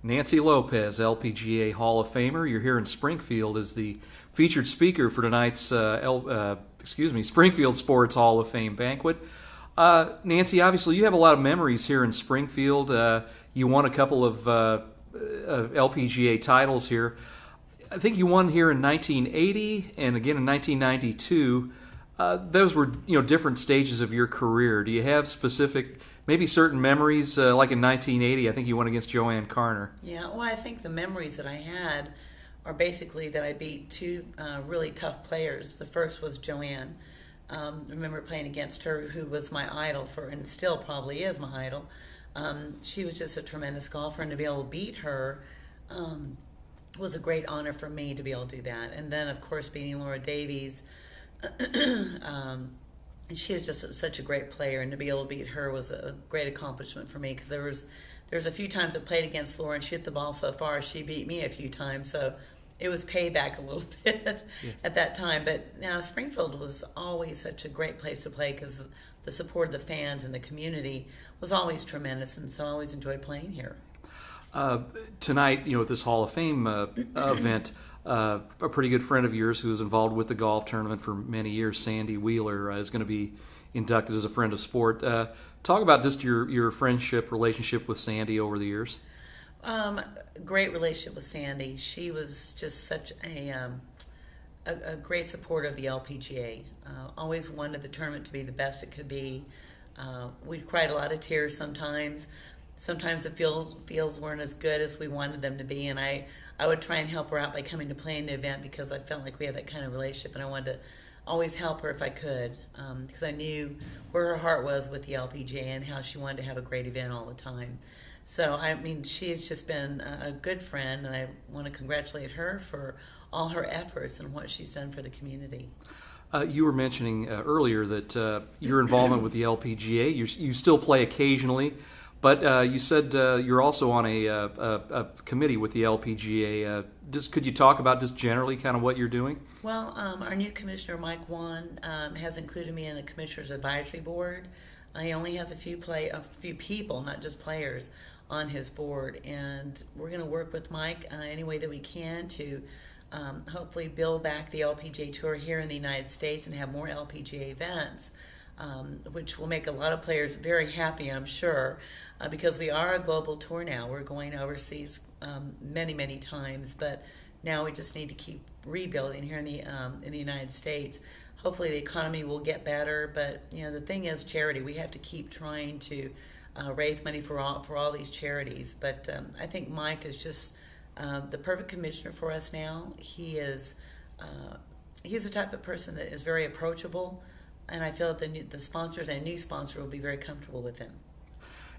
Nancy Lopez, LPGA Hall of Famer. You're here in Springfield as the featured speaker for tonight's Springfield Sports Hall of Fame banquet. Nancy, obviously you have a lot of memories here in Springfield. You won a couple of LPGA titles here. I think you won here in 1980 and again in 1992. Those were different stages of your career. Do you have specific, maybe certain memories, like in 1980, I think you won against Joanne Carner? Yeah, well, I think the memories that I had are basically that I beat two really tough players. The first was Joanne. I remember playing against her, who was my idol and still probably is my idol. She was just a tremendous golfer, and to be able to beat her was a great honor for me to be able to do that. And then, of course, beating Laura Davies. And she was just such a great player, and to be able to beat her was a great accomplishment for me, because there was a few times I played against Laura and she hit the ball so far she beat me a few times, so it was payback a little bit at that time. But now Springfield was always such a great place to play, because the support of the fans and the community was always tremendous, and so I always enjoyed playing here. Tonight, at this Hall of Fame event, a pretty good friend of yours who was involved with the golf tournament for many years, Sandy Wheeler, is going to be inducted as a friend of sport. Talk about just your relationship with Sandy over the years. Great relationship with Sandy. She was just such a great supporter of the LPGA. Always wanted the tournament to be the best it could be. We cried a lot of tears sometimes. Sometimes the fields weren't as good as we wanted them to be, and I would try and help her out by coming to play in the event, because I felt like we had that kind of relationship, and I wanted to always help her if I could, because I knew where her heart was with the LPGA and how she wanted to have a great event all the time. So, I mean, she's just been a good friend, and I want to congratulate her for all her efforts and what she's done for the community. You were mentioning earlier that your involvement with the LPGA, you still play occasionally, but you said you're also on a committee with the LPGA. Could you talk about just generally kind of what you're doing? Well, our new commissioner, Mike Wan, has included me in a commissioner's advisory board. He only has a few people, not just players, on his board, and we're going to work with Mike any way that we can to hopefully build back the LPGA Tour here in the United States and have more LPGA events, which will make a lot of players very happy, I'm sure, because we are a global tour now. We're going overseas many, many times, but now we just need to keep rebuilding here in the United States. Hopefully the economy will get better, but the thing is charity. We have to keep trying to raise money for all these charities. But I think Mike is just the perfect commissioner for us now. He's the type of person that is very approachable, and I feel that the sponsors and new sponsor will be very comfortable with him.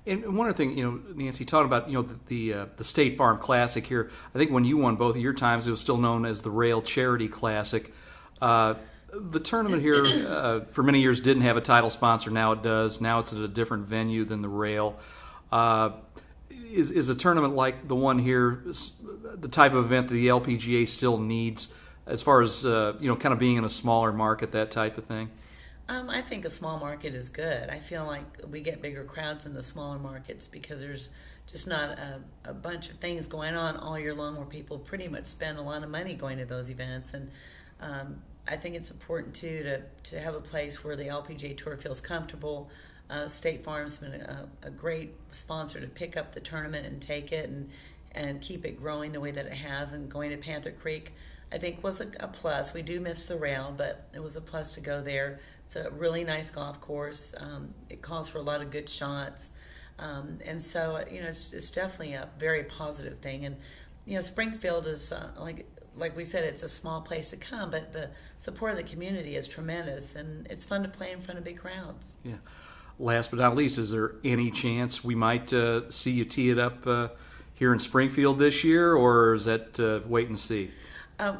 And one other thing, Nancy, talking about the State Farm Classic here. I think when you won both of your times, it was still known as the Rail Charity Classic. The tournament here for many years didn't have a title sponsor. Now it does. Now it's at a different venue than the Rail. Is a tournament like the one here the type of event that the LPGA still needs, as far as kind of being in a smaller market, that type of thing? I think a small market is good. I feel like we get bigger crowds in the smaller markets because there's just not a bunch of things going on all year long where people pretty much spend a lot of money going to those events. And I think it's important, too, to have a place where the LPGA Tour feels comfortable. State Farm's been a great sponsor to pick up the tournament and take it and keep it growing the way that it has. And going to Panther Creek, I think, was a plus. We do miss the Rail, but it was a plus to go there. It's a really nice golf course. It calls for a lot of good shots. And so, it's definitely a very positive thing. And, Springfield is, like we said, it's a small place to come, but the support of the community is tremendous, and it's fun to play in front of big crowds. Yeah. Last but not least, is there any chance we might see you tee it up here in Springfield this year, or is that wait and see?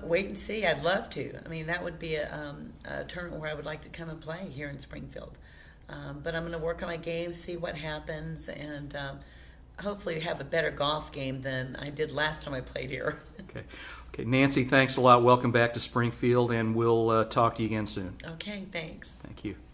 Wait and see. I'd love to. I mean, that would be a tournament where I would like to come and play here in Springfield. But I'm going to work on my game, see what happens, and hopefully have a better golf game than I did last time I played here. Okay, Nancy, thanks a lot. Welcome back to Springfield, and we'll talk to you again soon. Okay, thanks. Thank you.